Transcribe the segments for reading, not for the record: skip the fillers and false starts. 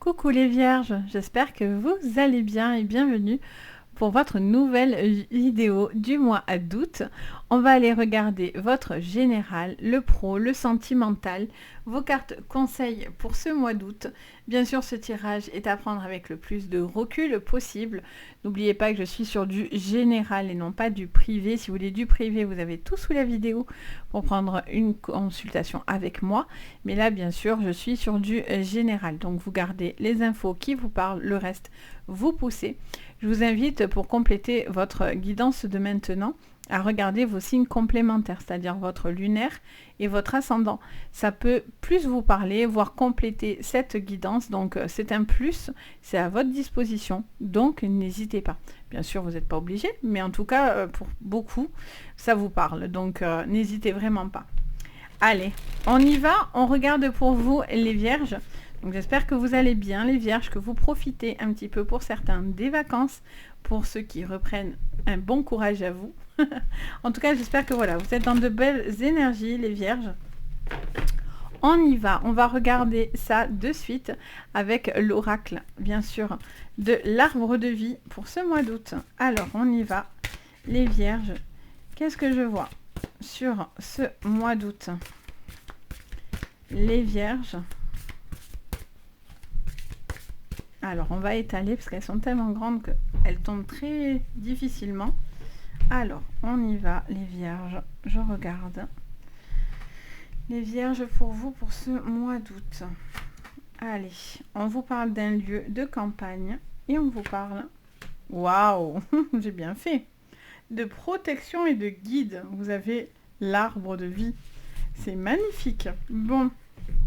Coucou les vierges, j'espère que vous allez bien et bienvenue pour votre nouvelle vidéo du mois d'août. On va aller regarder votre général, le pro, le sentimental, vos cartes conseils pour ce mois d'août. Bien sûr, ce tirage est à prendre avec le plus de recul possible. N'oubliez pas que je suis sur du général et non pas du privé. Si vous voulez du privé, vous avez tout sous la vidéo pour prendre une consultation avec moi. Mais là, bien sûr, je suis sur du général. Donc, vous gardez les infos qui vous parlent, le reste, vous poussez. Je vous invite, pour compléter votre guidance de maintenant, à regarder vos signes complémentaires, c'est-à-dire votre lunaire et votre ascendant. Ça peut plus vous parler, voire compléter cette guidance. Donc, c'est un plus, c'est à votre disposition. Donc, n'hésitez pas. Bien sûr, vous n'êtes pas obligé, mais en tout cas, pour beaucoup, ça vous parle. Donc, n'hésitez vraiment pas. Allez, on y va. On regarde pour vous, les vierges. Donc j'espère que vous allez bien, les vierges, que vous profitez un petit peu pour certains des vacances, pour ceux qui reprennent un bon courage à vous. En tout cas, j'espère que voilà, vous êtes dans de belles énergies, les vierges. On y va, on va regarder ça de suite avec l'oracle, bien sûr, de l'arbre de vie pour ce mois d'août. Alors, on y va, les vierges. Qu'est-ce que je vois sur ce mois d'août? Les vierges. Alors, on va étaler parce qu'elles sont tellement grandes qu'elles tombent très difficilement. Alors, on y va, les vierges. Je regarde. Les vierges pour vous, pour ce mois d'août. Allez, on vous parle d'un lieu de campagne et on vous parle... Waouh, j'ai bien fait. De protection et de guide. Vous avez l'arbre de vie. C'est magnifique. Bon.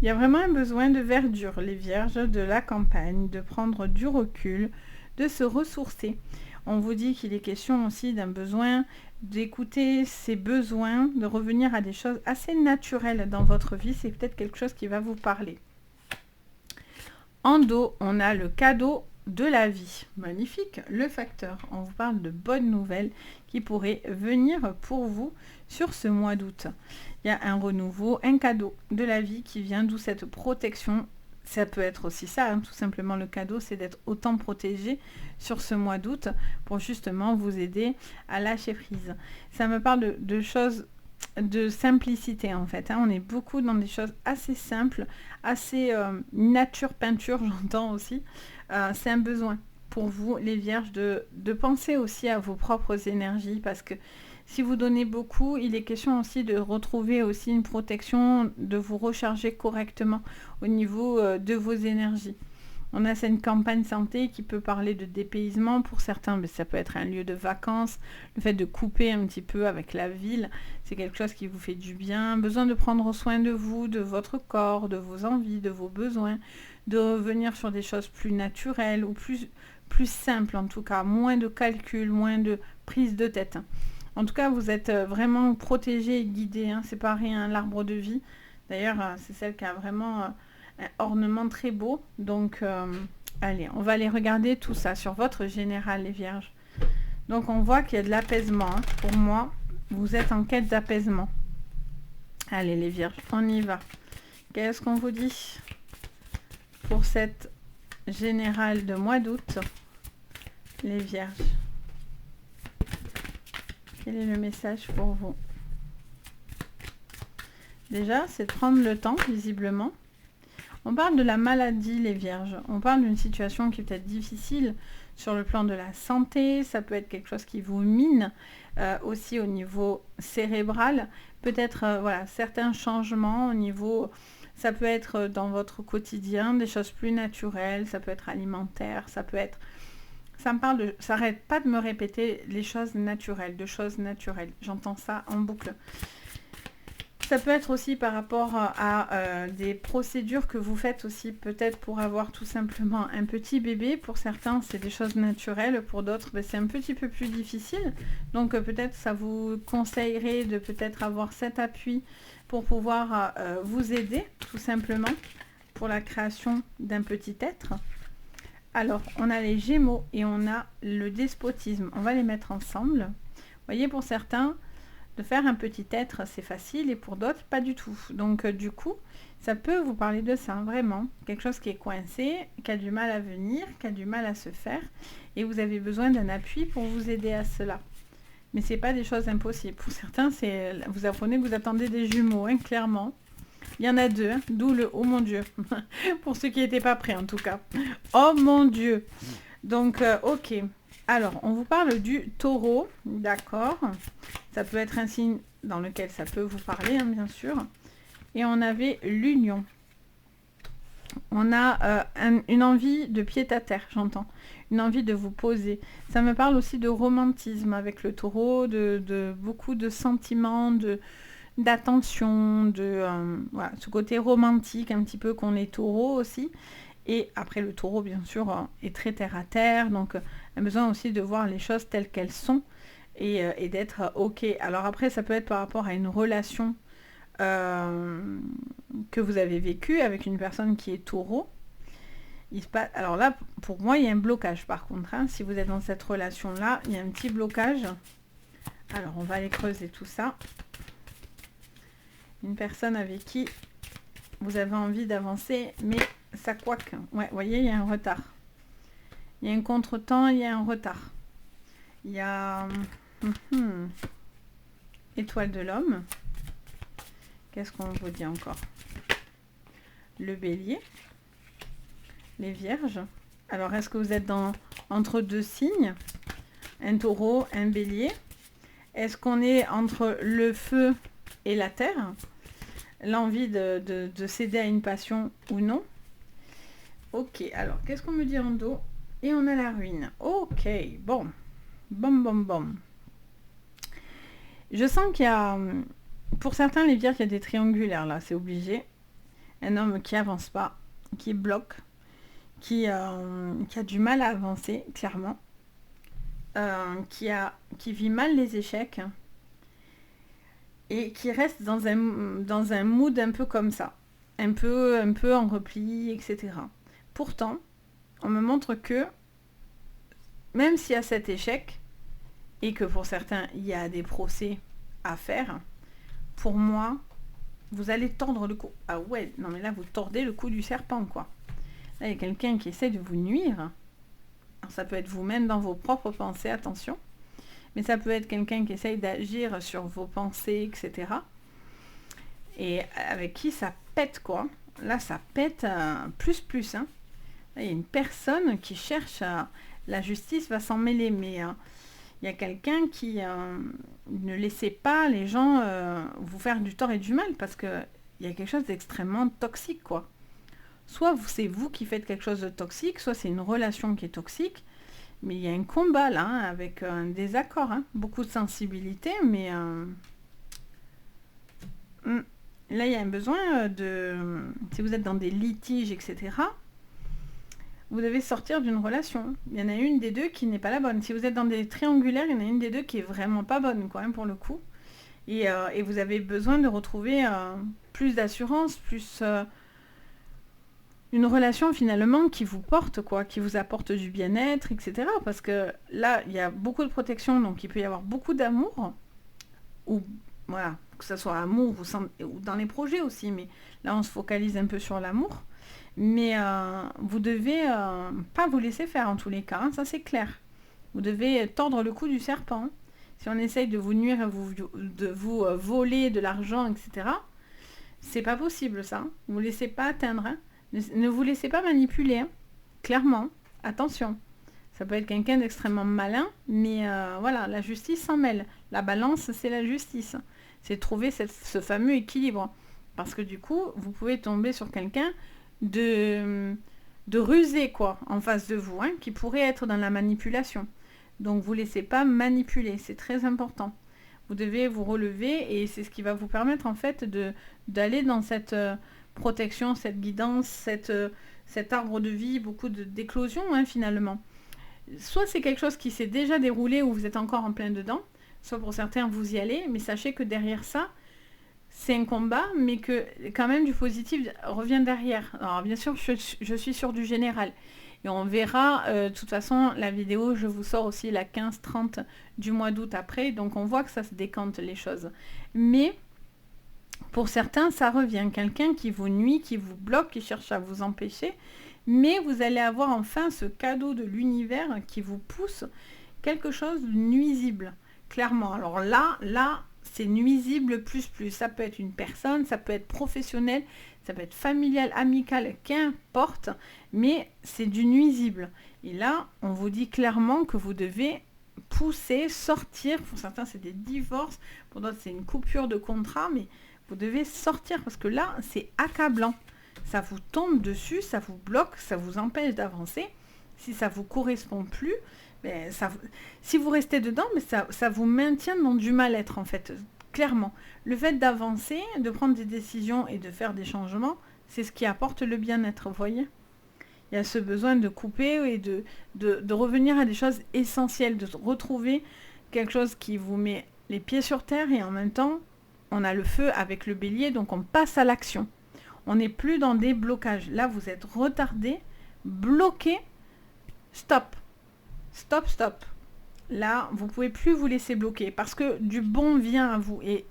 Il y a vraiment un besoin de verdure, les vierges, de la campagne, de prendre du recul, de se ressourcer. On vous dit qu'il est question aussi d'un besoin d'écouter ses besoins, de revenir à des choses assez naturelles dans votre vie. C'est peut-être quelque chose qui va vous parler. En dos, on a le cadeau de la vie. Magnifique, le facteur. On vous parle de bonnes nouvelles qui pourraient venir pour vous sur ce mois d'août. Il y a un renouveau, un cadeau de la vie qui vient, d'où cette protection. Ça peut être aussi ça, hein, tout simplement le cadeau, c'est d'être autant protégé sur ce mois d'août pour justement vous aider à lâcher prise. Ça me parle de choses de simplicité en fait, hein. On est beaucoup dans des choses assez simples, assez nature peinture, j'entends aussi. C'est un besoin pour vous, les vierges, de penser aussi à vos propres énergies, parce que si vous donnez beaucoup, il est question aussi de retrouver aussi une protection, de vous recharger correctement au niveau de vos énergies. On a cette campagne santé qui peut parler de dépaysement pour certains, mais ça peut être un lieu de vacances, le fait de couper un petit peu avec la ville, c'est quelque chose qui vous fait du bien, besoin de prendre soin de vous, de votre corps, de vos envies, de vos besoins, de revenir sur des choses plus naturelles ou plus simples en tout cas, moins de calcul, moins de prise de tête. En tout cas, vous êtes vraiment protégé et guidé, hein. C'est pas rien, l'arbre de vie. D'ailleurs, c'est celle qui a vraiment... un ornement très beau. Donc, allez, on va aller regarder tout ça sur votre général, les vierges. Donc, on voit qu'il y a de l'apaisement, hein. Pour moi, vous êtes en quête d'apaisement. Allez, les vierges, on y va. Qu'est-ce qu'on vous dit pour cette générale de mois d'août, les vierges? Quel est le message pour vous? Déjà, c'est de prendre le temps, visiblement. On parle de la maladie, les vierges. On parle d'une situation qui peut être difficile sur le plan de la santé. Ça peut être quelque chose qui vous mine aussi au niveau cérébral. Peut-être voilà, certains changements au niveau... Ça peut être dans votre quotidien, des choses plus naturelles. Ça peut être alimentaire. Ça peut être... Ça me parle de... Ça n'arrête pas de me répéter les choses naturelles, de choses naturelles. J'entends ça en boucle. Ça peut être aussi par rapport à des procédures que vous faites aussi, peut-être pour avoir tout simplement un petit bébé. Pour certains, c'est des choses naturelles. Pour d'autres, c'est un petit peu plus difficile. Donc peut-être ça vous conseillerait de peut-être avoir cet appui pour pouvoir vous aider, tout simplement, pour la création d'un petit être. Alors, on a les Gémeaux et on a le despotisme. On va les mettre ensemble. Vous voyez, pour certains... de faire un petit être, c'est facile, et pour d'autres, pas du tout. Donc, du coup, ça peut vous parler de ça, vraiment. Quelque chose qui est coincé, qui a du mal à venir, qui a du mal à se faire, et vous avez besoin d'un appui pour vous aider à cela. Mais c'est pas des choses impossibles. Pour certains, vous apprenez que vous attendez des jumeaux, hein, clairement. Il y en a 2, hein, d'où le « oh mon Dieu », pour ceux qui n'étaient pas prêts en tout cas. Oh mon Dieu. Donc, ok. Alors, on vous parle du taureau, d'accord. Ça peut être un signe dans lequel ça peut vous parler, hein, bien sûr. Et on avait l'union. On a une envie de pied-à-terre, j'entends. Une envie de vous poser. Ça me parle aussi de romantisme avec le taureau, de beaucoup de sentiments, d'attention, voilà, ce côté romantique un petit peu qu'on est taureau aussi. Et après le taureau bien sûr est très terre à terre, donc a besoin aussi de voir les choses telles qu'elles sont et d'être ok. Alors après ça peut être par rapport à une relation que vous avez vécue avec une personne qui est taureau. Alors là pour moi il y a un blocage par contre, hein. Si vous êtes dans cette relation là, il y a un petit blocage. Alors on va aller creuser tout ça. Une personne avec qui vous avez envie d'avancer, mais ça couaque. Ouais, vous voyez, il y a un retard. Il y a un contretemps, il y a un retard. Il y a... Étoile de l'homme. Qu'est-ce qu'on vous dit encore? Le bélier. Les vierges. Alors, est-ce que vous êtes entre deux signes? Un taureau, un bélier. Est-ce qu'on est entre le feu et la terre? L'envie de céder à une passion ou non? Ok, alors, qu'est-ce qu'on me dit en dos? Et on a la ruine. Ok, bon. Bon. Je sens qu'il y a... Pour certains, les vierges, il y a des triangulaires, là, c'est obligé. Un homme qui avance pas, qui bloque, qui a du mal à avancer, clairement. Qui vit mal les échecs. Et qui reste dans un mood un peu comme ça. Un peu en repli, etc. Pourtant, on me montre que, même s'il y a cet échec, et que pour certains, il y a des procès à faire, pour moi, vous allez tordre le cou. Ah ouais, non mais là, vous tordez le cou du serpent, quoi. Là, il y a quelqu'un qui essaie de vous nuire. Alors, ça peut être vous-même dans vos propres pensées, attention. Mais ça peut être quelqu'un qui essaye d'agir sur vos pensées, etc. Et avec qui ça pète, quoi. Là, ça pète plus, hein. Là, il y a une personne qui cherche la justice va s'en mêler, mais il y a quelqu'un qui ne laissez pas les gens vous faire du tort et du mal, parce qu'il y a quelque chose d'extrêmement toxique, quoi. Soit c'est vous qui faites quelque chose de toxique, soit c'est une relation qui est toxique, mais il y a un combat là, hein, avec un désaccord, hein, beaucoup de sensibilité, mais là il y a un besoin si vous êtes dans des litiges, etc., vous devez sortir d'une relation. Il y en a une des deux qui n'est pas la bonne. Si vous êtes dans des triangulaires, il y en a une des deux qui est vraiment pas bonne, quoi, hein, pour le coup. Et vous avez besoin de retrouver plus d'assurance, plus une relation finalement qui vous porte, quoi, qui vous apporte du bien-être, etc. Parce que là, il y a beaucoup de protection, donc il peut y avoir beaucoup d'amour, ou voilà, que ce soit amour ou dans les projets aussi, mais là on se focalise un peu sur l'amour. Mais vous devez pas vous laisser faire en tous les cas, hein, ça c'est clair. Vous devez tordre le cou du serpent. Si on essaye de vous nuire, de vous voler de l'argent, etc., c'est pas possible ça. Ne vous laissez pas atteindre, hein. Ne vous laissez pas manipuler, hein. Clairement, attention. Ça peut être quelqu'un d'extrêmement malin, mais voilà, la justice s'en mêle. La balance, c'est la justice. C'est trouver ce fameux équilibre. Parce que du coup, vous pouvez tomber sur quelqu'un de rusé, quoi, en face de vous, hein, qui pourrait être dans la manipulation. Donc vous ne laissez pas manipuler, c'est très important. Vous devez vous relever et c'est ce qui va vous permettre en fait d'aller dans cette protection, cette guidance, cet arbre de vie, beaucoup d'éclosion, hein, finalement. Soit c'est quelque chose qui s'est déjà déroulé ou vous êtes encore en plein dedans, soit pour certains vous y allez, mais sachez que derrière ça, c'est un combat, mais que quand même du positif revient derrière. Alors bien sûr, je suis sur du général. Et on verra, de toute façon, la vidéo, je vous sors aussi la 15-30 du mois d'août après. Donc on voit que ça se décante les choses. Mais pour certains, ça revient. Quelqu'un qui vous nuit, qui vous bloque, qui cherche à vous empêcher. Mais vous allez avoir enfin ce cadeau de l'univers qui vous pousse quelque chose de nuisible. Clairement. Alors là, c'est nuisible plus. Ça peut être une personne, ça peut être professionnel, ça peut être familial, amical, qu'importe, mais c'est du nuisible. Et là, on vous dit clairement que vous devez pousser, sortir. Pour certains, c'est des divorces, pour d'autres, c'est une coupure de contrat, mais vous devez sortir parce que là, c'est accablant. Ça vous tombe dessus, ça vous bloque, ça vous empêche d'avancer. Si ça ne vous correspond plus, ben, si vous restez dedans, mais ça vous maintient dans du mal-être en fait, clairement. Le fait d'avancer, de prendre des décisions et de faire des changements, c'est ce qui apporte le bien-être, vous voyez. Il y a ce besoin de couper et de revenir à des choses essentielles, de retrouver quelque chose qui vous met les pieds sur terre et en même temps, on a le feu avec le bélier, donc on passe à l'action. On n'est plus dans des blocages. Là, vous êtes retardé, bloqué. Stop. Stop. Là, vous ne pouvez plus vous laisser bloquer parce que du bon vient à vous. Et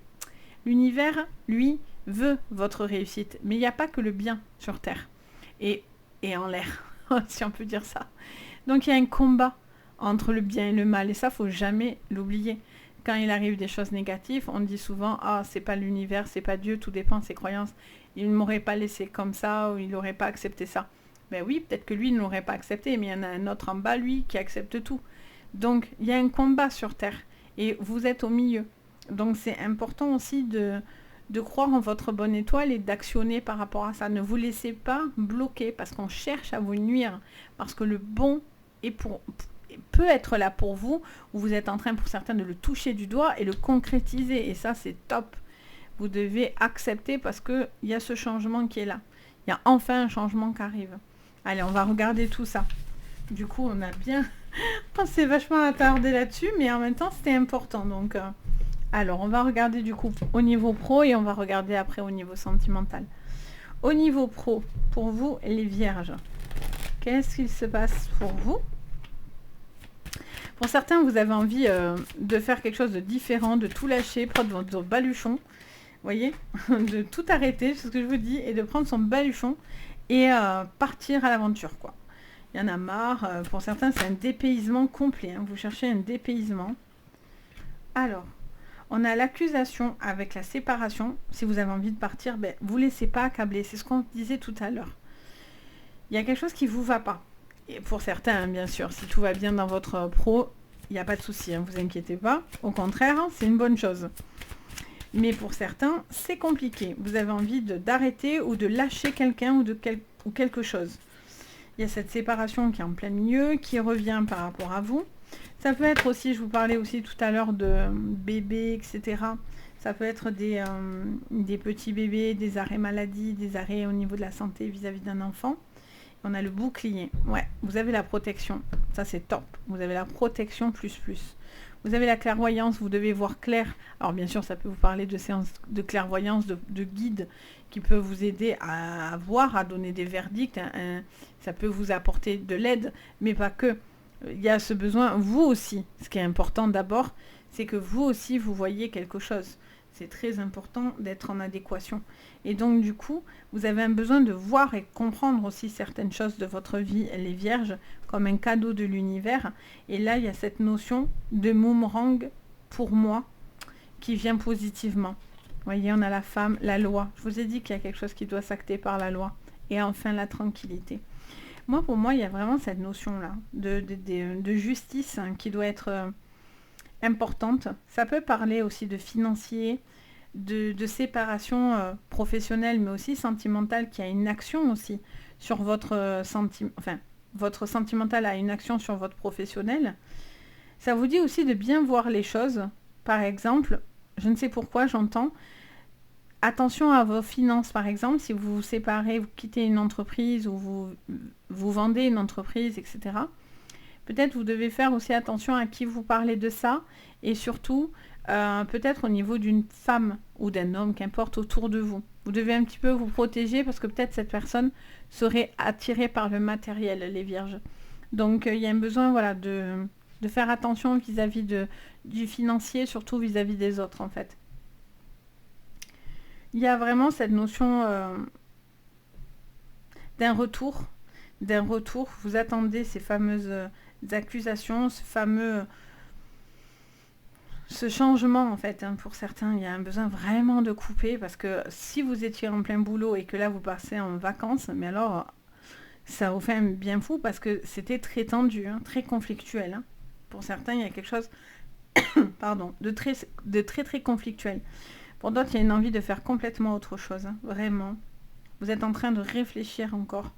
l'univers, lui, veut votre réussite. Mais il n'y a pas que le bien sur Terre et en l'air, si on peut dire ça. Donc, il y a un combat entre le bien et le mal. Et ça, il ne faut jamais l'oublier. Quand il arrive des choses négatives, on dit souvent « Ah, c'est pas l'univers, c'est pas Dieu, tout dépend de ses croyances. Il ne m'aurait pas laissé comme ça ou il n'aurait pas accepté ça. » Ben oui, peut-être que lui il ne l'aurait pas accepté, mais il y en a un autre en bas, lui, qui accepte tout. Donc, il y a un combat sur Terre et vous êtes au milieu. Donc, c'est important aussi de croire en votre bonne étoile et d'actionner par rapport à ça. Ne vous laissez pas bloquer parce qu'on cherche à vous nuire. Parce que le bon peut être là pour vous, ou vous êtes en train pour certains de le toucher du doigt et le concrétiser. Et ça, c'est top. Vous devez accepter parce qu'il y a ce changement qui est là. Il y a enfin un changement qui arrive. Allez, on va regarder tout ça. Du coup, on a bien pensé vachement attardé là-dessus, mais en même temps, c'était important. Donc, alors, on va regarder du coup au niveau pro et on va regarder après au niveau sentimental. Au niveau pro, pour vous, les vierges, qu'est-ce qu'il se passe pour vous? Pour certains, vous avez envie de faire quelque chose de différent, de tout lâcher, prendre votre baluchon, vous voyez, de tout arrêter, c'est ce que je vous dis, et de prendre son baluchon et partir à l'aventure, quoi. Il y en a marre. Pour certains, c'est un dépaysement complet. Hein. Vous cherchez un dépaysement. Alors, on a l'accusation avec la séparation. Si vous avez envie de partir, ben, vous ne laissez pas accabler. C'est ce qu'on disait tout à l'heure. Il y a quelque chose qui ne vous va pas. Et pour certains, hein, bien sûr, si tout va bien dans votre pro, il n'y a pas de souci. Hein, vous inquiétez pas. Au contraire, hein, c'est une bonne chose. Mais pour certains, c'est compliqué. Vous avez envie d'arrêter ou de lâcher quelqu'un ou quelque chose. Il y a cette séparation qui est en plein milieu, qui revient par rapport à vous. Ça peut être aussi, je vous parlais aussi tout à l'heure de bébés, etc. Ça peut être des petits bébés, des arrêts maladie, des arrêts au niveau de la santé vis-à-vis d'un enfant. On a le bouclier. Ouais, vous avez la protection. Ça, c'est top. Vous avez la protection plus. Vous avez la clairvoyance, vous devez voir clair. Alors bien sûr, ça peut vous parler de séances de clairvoyance, de guide qui peut vous aider à voir, à donner des verdicts. Ça peut vous apporter de l'aide, mais pas que. Il y a ce besoin, vous aussi. Ce qui est important d'abord, c'est que vous aussi, vous voyez quelque chose. C'est très important d'être en adéquation. Et donc, du coup, vous avez un besoin de voir et comprendre aussi certaines choses de votre vie, les vierges, comme un cadeau de l'univers. Et là, il y a cette notion de boomerang pour moi qui vient positivement. Vous voyez, on a la femme, la loi. Je vous ai dit qu'il y a quelque chose qui doit s'acter par la loi. Et enfin, la tranquillité. Moi, pour moi, il y a vraiment cette notion-là de justice hein, qui doit être importante. Ça peut parler aussi de financier, de séparation professionnelle, mais aussi sentimentale, qui a une action aussi sur votre sentiment. Enfin, votre sentimental a une action sur votre professionnel. Ça vous dit aussi de bien voir les choses. Par exemple, je ne sais pourquoi, j'entends attention à vos finances, par exemple, si vous vous séparez, vous quittez une entreprise ou vous vendez une entreprise, etc. Peut-être vous devez faire aussi attention à qui vous parlez de ça et surtout peut-être au niveau d'une femme ou d'un homme, qu'importe, autour de vous. Vous devez un petit peu vous protéger parce que peut-être cette personne serait attirée par le matériel, les vierges. Donc il y a un besoin, voilà, de faire attention vis-à-vis du financier, surtout vis-à-vis des autres en fait. Il y a vraiment cette notion d'un retour. Vous attendez ces fameuses accusations, ce changement en fait, hein. Pour certains, il y a un besoin vraiment de couper parce que si vous étiez en plein boulot et que là vous passez en vacances, mais alors ça vous fait un bien fou parce que c'était très tendu, hein, très conflictuel, hein. Pour certains, il y a quelque chose pardon, de très conflictuel. Pour d'autres, il y a une envie de faire complètement autre chose, hein, vraiment. Vous êtes en train de réfléchir encore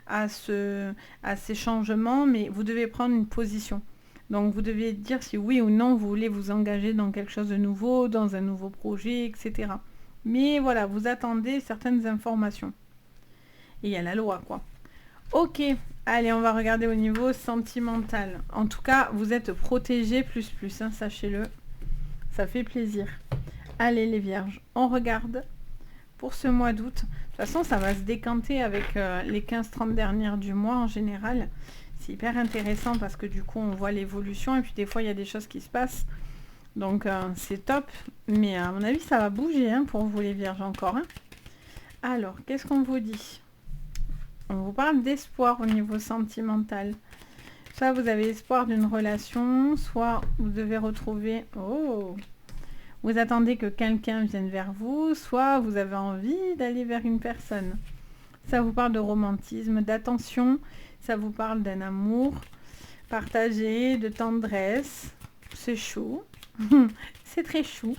à ces changements, mais vous devez prendre une position. Donc vous devez dire si oui ou non vous voulez vous engager dans quelque chose de nouveau, dans un nouveau projet, etc. Mais voilà, vous attendez certaines informations. Et il y a la loi, quoi. Ok, allez, on va regarder au niveau sentimental. En tout cas, vous êtes protégés plus, hein, sachez-le. Ça fait plaisir. Allez les vierges, on regarde pour ce mois d'août. De toute façon, ça va se décanter avec les 15-30 dernières du mois en général. C'est hyper intéressant parce que du coup, on voit l'évolution et puis des fois, il y a des choses qui se passent. Donc, c'est top. Mais à mon avis, ça va bouger hein, pour vous les vierges encore. Hein. Alors, qu'est-ce qu'on vous dit? On vous parle d'espoir au niveau sentimental. Soit vous avez espoir d'une relation, soit vous devez retrouver... Oh, vous attendez que quelqu'un vienne vers vous, soit vous avez envie d'aller vers une personne. Ça vous parle de romantisme, d'attention, ça vous parle d'un amour partagé, de tendresse. C'est chou. C'est très chou.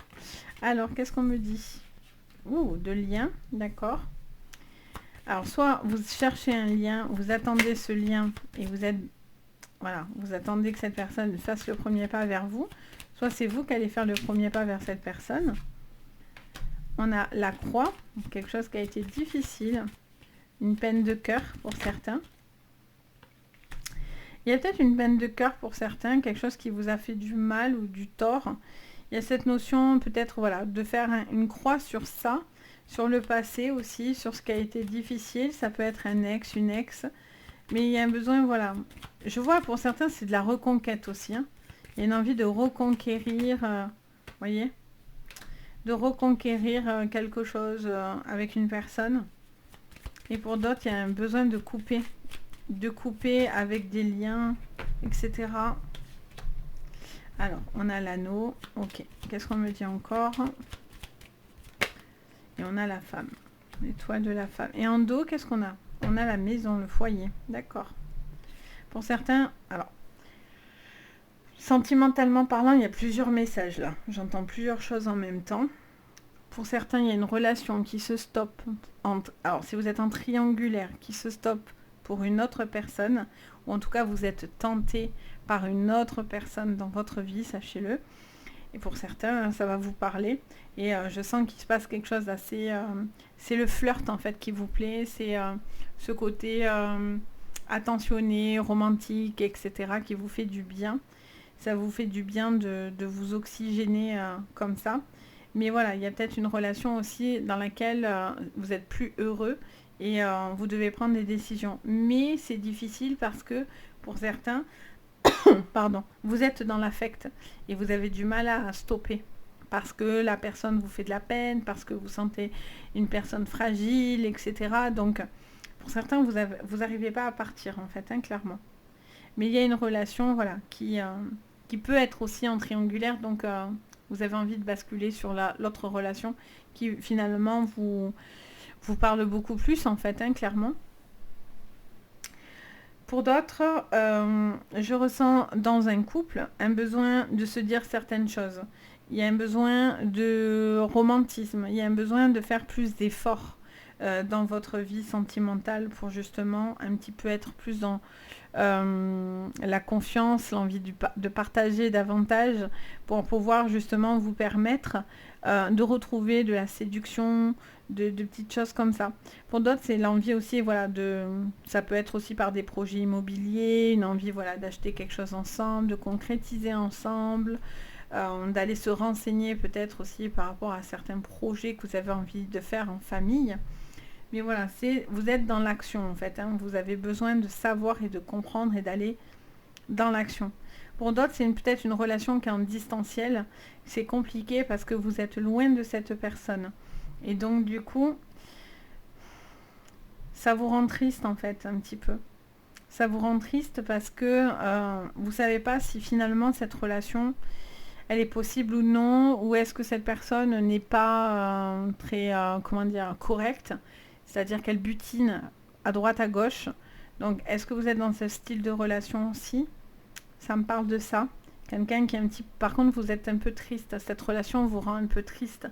Alors, qu'est-ce qu'on me dit? Ouh, de lien, d'accord. Alors, soit vous cherchez un lien, vous attendez ce lien et vous êtes... Voilà, vous attendez que cette personne fasse le premier pas vers vous. Soit c'est vous qui allez faire le premier pas vers cette personne. On a la croix, quelque chose qui a été difficile. Une peine de cœur pour certains. Il y a peut-être une peine de cœur pour certains, quelque chose qui vous a fait du mal ou du tort. Il y a cette notion peut-être voilà, de faire une croix sur ça, sur le passé aussi, sur ce qui a été difficile. Ça peut être un ex, une ex. Mais il y a un besoin, voilà. Je vois pour certains, c'est de la reconquête aussi. Hein. Il y a une envie de reconquérir, voyez, de reconquérir quelque chose avec une personne. Et pour d'autres, il y a un besoin de couper avec des liens, etc. Alors, on a l'anneau. Ok, qu'est-ce qu'on me dit encore? Et on a la femme, l'étoile de la femme. Et en dos, qu'est-ce qu'on a? On a la maison, le foyer. D'accord. Pour certains, alors, sentimentalement parlant, il y a plusieurs messages là. J'entends plusieurs choses en même temps. Pour certains, il y a une relation qui se stoppe. Alors, si vous êtes en triangulaire, qui se stoppe pour une autre personne, ou en tout cas, vous êtes tenté par une autre personne dans votre vie, sachez-le. Et pour certains, ça va vous parler. Et je sens qu'il se passe quelque chose d'assez... c'est le flirt, en fait, qui vous plaît. C'est ce côté attentionné, romantique, etc., qui vous fait du bien. Ça vous fait du bien de vous oxygéner comme ça. Mais voilà, il y a peut-être une relation aussi dans laquelle vous êtes plus heureux et vous devez prendre des décisions. Mais c'est difficile parce que, pour certains... Pardon, vous êtes dans l'affect et vous avez du mal à stopper parce que la personne vous fait de la peine, parce que vous sentez une personne fragile, etc. Donc, pour certains, vous n'arrivez pas à partir, en fait, hein, clairement. Mais il y a une relation, voilà, qui peut être aussi en triangulaire, donc vous avez envie de basculer sur l'autre relation qui, finalement, vous parle beaucoup plus, en fait, hein, clairement. Pour d'autres, je ressens dans un couple un besoin de se dire certaines choses. Il y a un besoin de romantisme, il y a un besoin de faire plus d'efforts dans votre vie sentimentale pour justement un petit peu être plus dans la confiance, l'envie de partager davantage pour pouvoir justement vous permettre de retrouver de la séduction, de petites choses comme ça. Pour d'autres, c'est l'envie aussi, voilà, ça peut être aussi par des projets immobiliers, une envie, voilà, d'acheter quelque chose ensemble, de concrétiser ensemble, d'aller se renseigner peut-être aussi par rapport à certains projets que vous avez envie de faire en famille. Mais voilà, vous êtes dans l'action en fait, hein. Vous avez besoin de savoir et de comprendre et d'aller dans l'action. Pour d'autres, c'est peut-être une relation qui est en distanciel. C'est compliqué parce que vous êtes loin de cette personne. Et donc du coup, ça vous rend triste en fait, un petit peu. Ça vous rend triste parce que vous ne savez pas si finalement cette relation, elle est possible ou non, ou est-ce que cette personne n'est pas très, comment dire, correcte, c'est-à-dire qu'elle butine à droite, à gauche. Donc, est-ce que vous êtes dans ce style de relation aussi? Ça me parle de ça. Quelqu'un qui est un petit... Par contre, vous êtes un peu triste. Cette relation vous rend un peu triste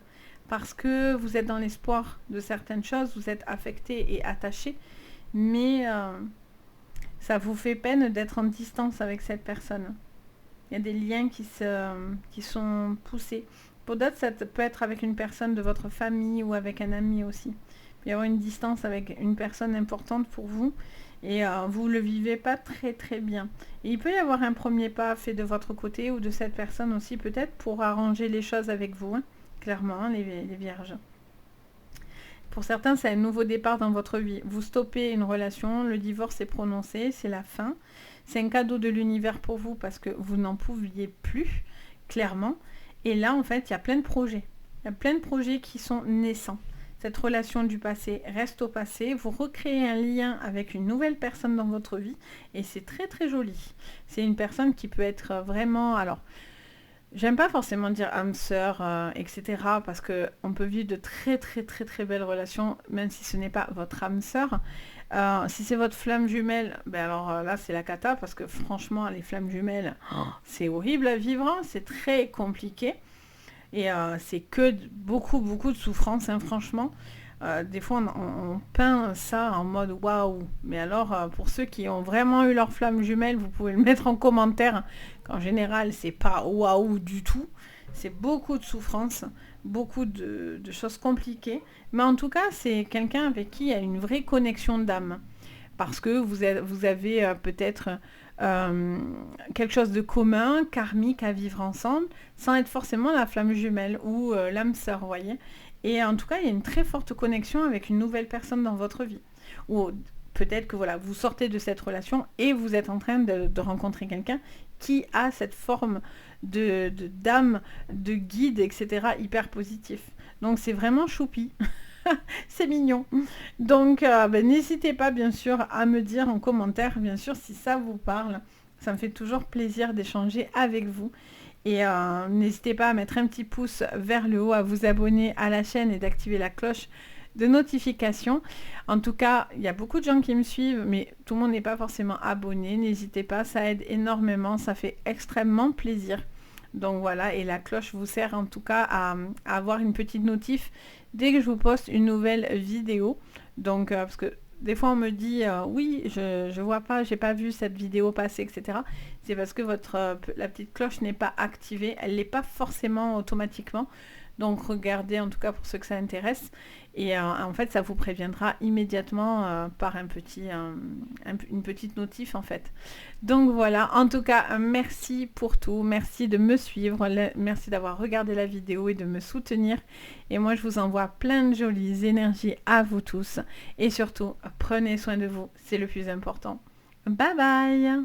parce que vous êtes dans l'espoir de certaines choses, vous êtes affecté et attaché, mais ça vous fait peine d'être en distance avec cette personne. Il y a des liens qui sont poussés. Pour d'autres, ça peut être avec une personne de votre famille ou avec un ami aussi. Il peut y avoir une distance avec une personne importante pour vous et vous ne le vivez pas très très bien. Et il peut y avoir un premier pas fait de votre côté ou de cette personne aussi peut-être pour arranger les choses avec vous, hein, clairement, hein, les vierges. Pour certains, c'est un nouveau départ dans votre vie. Vous stoppez une relation, le divorce est prononcé, c'est la fin. C'est un cadeau de l'univers pour vous parce que vous n'en pouviez plus, clairement. Et là, en fait, il y a plein de projets. Il y a plein de projets qui sont naissants. Cette relation du passé reste au passé. Vous recréez un lien avec une nouvelle personne dans votre vie. Et c'est très, très joli. C'est une personne qui peut être vraiment... Alors, j'aime pas forcément dire âme sœur, etc. Parce qu'on peut vivre de très très très très belles relations, même si ce n'est pas votre âme sœur. Si c'est votre flamme jumelle, ben alors là c'est la cata, parce que franchement les flammes jumelles, c'est horrible à vivre, hein, c'est très compliqué. Et c'est que beaucoup beaucoup de souffrance, hein, franchement. Des fois on peint ça en mode waouh. Mais alors pour ceux qui ont vraiment eu leur flamme jumelle, vous pouvez le mettre en commentaire. En général, c'est pas waouh du tout. C'est beaucoup de souffrance, beaucoup de choses compliquées. Mais en tout cas, c'est quelqu'un avec qui il y a une vraie connexion d'âme. Parce que vous avez peut-être quelque chose de commun, karmique à vivre ensemble, sans être forcément la flamme jumelle ou l'âme sœur, vous voyez. Et en tout cas, il y a une très forte connexion avec une nouvelle personne dans votre vie. Ou peut-être que voilà, vous sortez de cette relation et vous êtes en train de rencontrer quelqu'un qui a cette forme d'âme, de guide, etc. hyper positif. Donc c'est vraiment choupi. C'est mignon. Donc n'hésitez pas bien sûr à me dire en commentaire, bien sûr, si ça vous parle. Ça me fait toujours plaisir d'échanger avec vous. Et n'hésitez pas à mettre un petit pouce vers le haut, à vous abonner à la chaîne et d'activer la cloche de notification. En tout cas, il y a beaucoup de gens qui me suivent, mais tout le monde n'est pas forcément abonné. N'hésitez pas, ça aide énormément, ça fait extrêmement plaisir. Donc voilà, et la cloche vous sert en tout cas à avoir une petite notif dès que je vous poste une nouvelle vidéo. Donc parce que des fois on me dit oui, je vois pas, j'ai pas vu cette vidéo passer, etc. C'est parce que la petite cloche n'est pas activée, elle l'est pas forcément automatiquement. Donc regardez en tout cas pour ceux que ça intéresse. Et en fait ça vous préviendra immédiatement par une petite notif en fait. Donc voilà, en tout cas merci pour tout, merci de me suivre, merci d'avoir regardé la vidéo et de me soutenir. Et moi je vous envoie plein de jolies énergies à vous tous. Et surtout, prenez soin de vous, c'est le plus important. Bye bye!